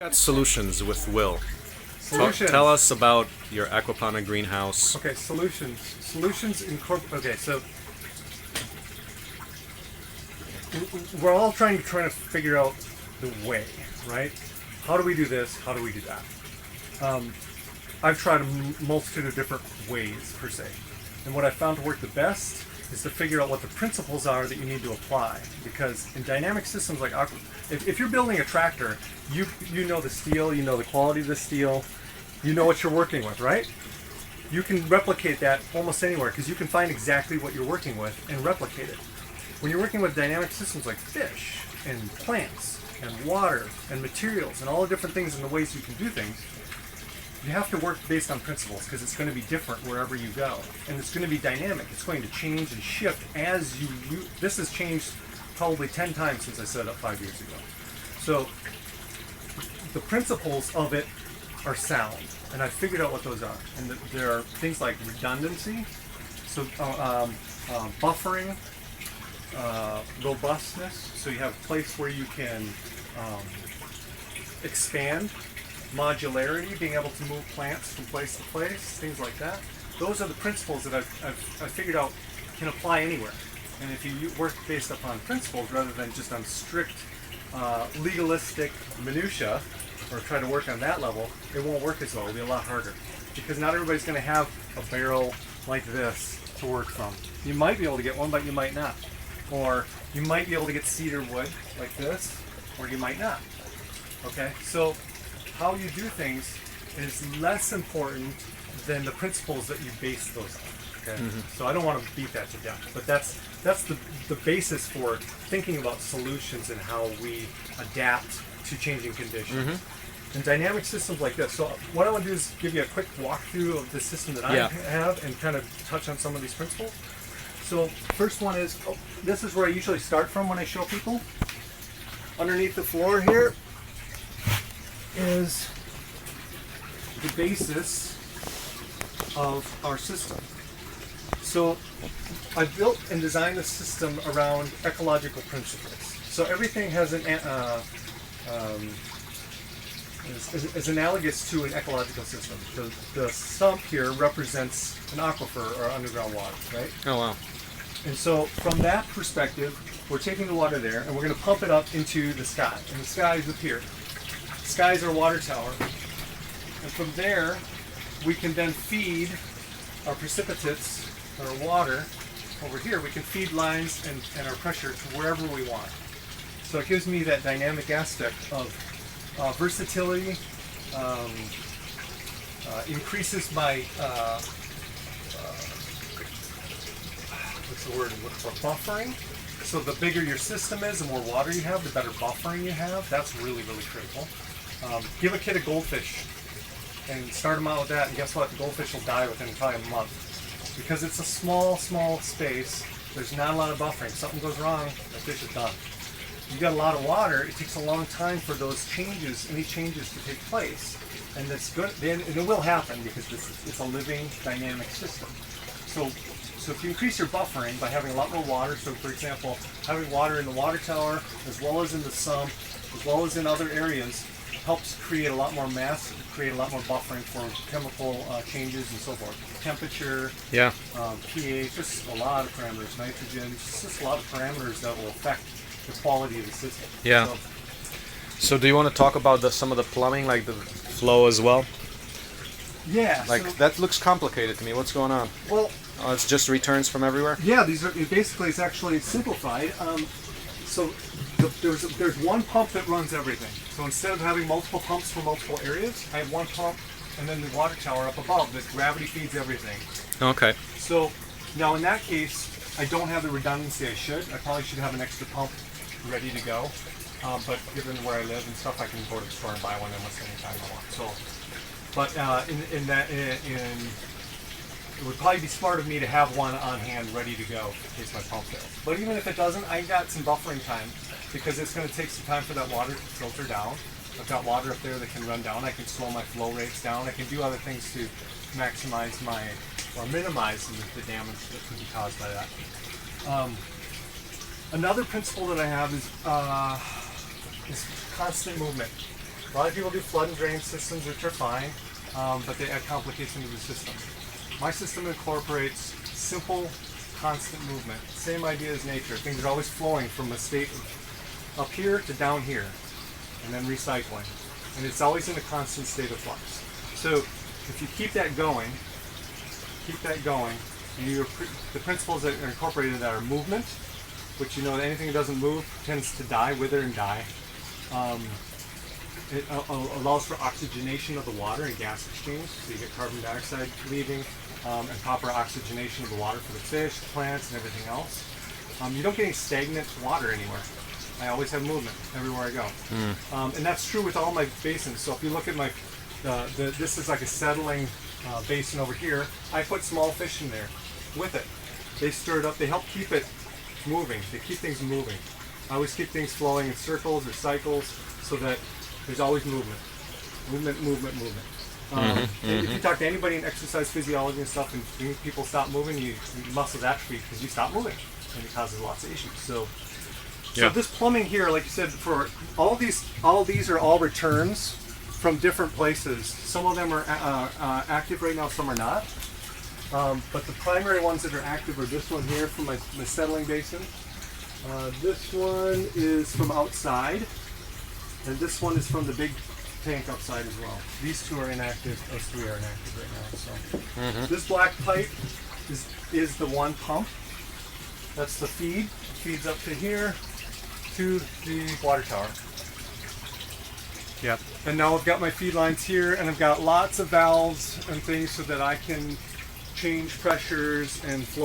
Got solutions with Will. Solutions. Tell us about your aquaponic greenhouse. Okay, solutions. Solutions incorporate. Okay, so we're all trying to figure out the way, right? How do we do this? How do we do that? I've tried a multitude of different ways per se, and what I found to work the best is to figure out what the principles are that you need to apply. Because in dynamic systems like if you're building a tractor, you know the steel, you know the quality of the steel, you know what you're working with, right? You can replicate that almost anywhere because you can find exactly what you're working with and replicate it. When you're working with dynamic systems like fish and plants and water and materials and all the different things and the ways you can do things, you have to work based on principles because it's going to be different wherever you go. And it's going to be dynamic. It's going to change and shift as you this has changed probably 10 times since I set it up 5 years ago. So the principles of it are sound, and I figured out what those are. And there are things like redundancy, so buffering, robustness, so you have a place where you can expand, modularity, being able to move plants from place to place, things like that. Those are the principles that I've figured out can apply anywhere. And if you work based upon principles rather than just on strict legalistic minutia, or try to work on that level, it won't work as well. It'll be a lot harder. Because not everybody's going to have a barrel like this to work from. You might be able to get one, but you might not. Or you might be able to get cedar wood like this, or you might not. Okay? So how you do things is less important than the principles that you base those on. Okay? So I don't want to beat that to death, but that's the basis for thinking about solutions and how we adapt to changing conditions. And dynamic systems like this. So what I want to do is give you a quick walkthrough of the system that I have and kind of touch on some of these principles. So first one is, this is where I usually start from when I show people. Underneath the floor here is the basis of our system. So I built and designed the system around ecological principles. So everything has an is analogous to an ecological system. The sump here represents an aquifer or underground water, right? Oh wow. And so from that perspective, we're taking the water there and we're going to pump it up into the sky. And the sky is up here. The sky is our water tower. And from there, we can then feed our precipitates, our water, over here. We can feed lines and our pressure to wherever we want. So it gives me that dynamic aspect of versatility, increases my what's the word? Buffering. So the bigger your system is, the more water you have, the better buffering you have. That's really, really critical. Give a kid a goldfish and start them out with that, and guess what? The goldfish will die within probably a month because it's a small, small space. There's not a lot of buffering. If something goes wrong, the fish is done. You've got a lot of water, it takes a long time for those changes, any changes to take place. And that's good, and it will happen because it's a living, dynamic system. So if you increase your buffering by having a lot more water, so for example, having water in the water tower, as well as in the sump, as well as in other areas, helps create a lot more mass, create a lot more buffering for chemical changes and so forth. Temperature, pH, just a lot of parameters, nitrogen, just a lot of parameters that will affect the quality of the system. Yeah. So do you want to talk about some of the plumbing, like the flow as well? Yeah. Like that looks complicated to me. What's going on? Well, it's just returns from everywhere? Yeah, these are basically, it's actually simplified. So there's one pump that runs everything. So instead of having multiple pumps for multiple areas, I have one pump and then the water tower up above that gravity feeds everything. Okay. So now in that case, I don't have the redundancy I should. I probably should have an extra pump ready to go. But given where I live and stuff, I can go to the store and buy one almost any time I want. So, but it would probably be smart of me to have one on hand ready to go in case my pump fails. But even if it doesn't, I got some buffering time because it's going to take some time for that water to filter down. I've got water up there that can run down. I can slow my flow rates down. I can do other things to maximize or minimize the damage that could be caused by that. Another principle that I have is constant movement. A lot of people do flood and drain systems, which are fine, but they add complication to the system. My system incorporates simple, constant movement. Same idea as nature. Things are always flowing from a state of up here to down here, and then recycling. And it's always in a constant state of flux. So if you keep that going, and the principles that are incorporated in that are movement, which you know that anything that doesn't move tends to die, wither and die. It allows for oxygenation of the water and gas exchange, so you get carbon dioxide leaving, and proper oxygenation of the water for the fish, plants, and everything else. You don't get any stagnant water anywhere. I always have movement everywhere I go. And that's true with all my basins. So if you look at my, this is like a settling basin over here. I put small fish in there with it. They stir it up, they help keep it moving. They keep things moving. I always keep things flowing in circles or cycles so that there's always movement. Movement. If you talk to anybody in exercise physiology and stuff, and people stop moving, you muscle atrophy because you stop moving, and it causes lots of issues. So this plumbing here, like you said, for all these are all returns from different places. Some of them are active right now, some are not. But the primary ones that are active are this one here from my settling basin. This one is from outside, and this one is from the big tank outside as well. These two are inactive, those three are inactive right now. So this black pipe is the one pump. That's the feed. It feeds up to here to the water tower. Yep. And now I've got my feed lines here, and I've got lots of valves and things so that I can change pressures and flow.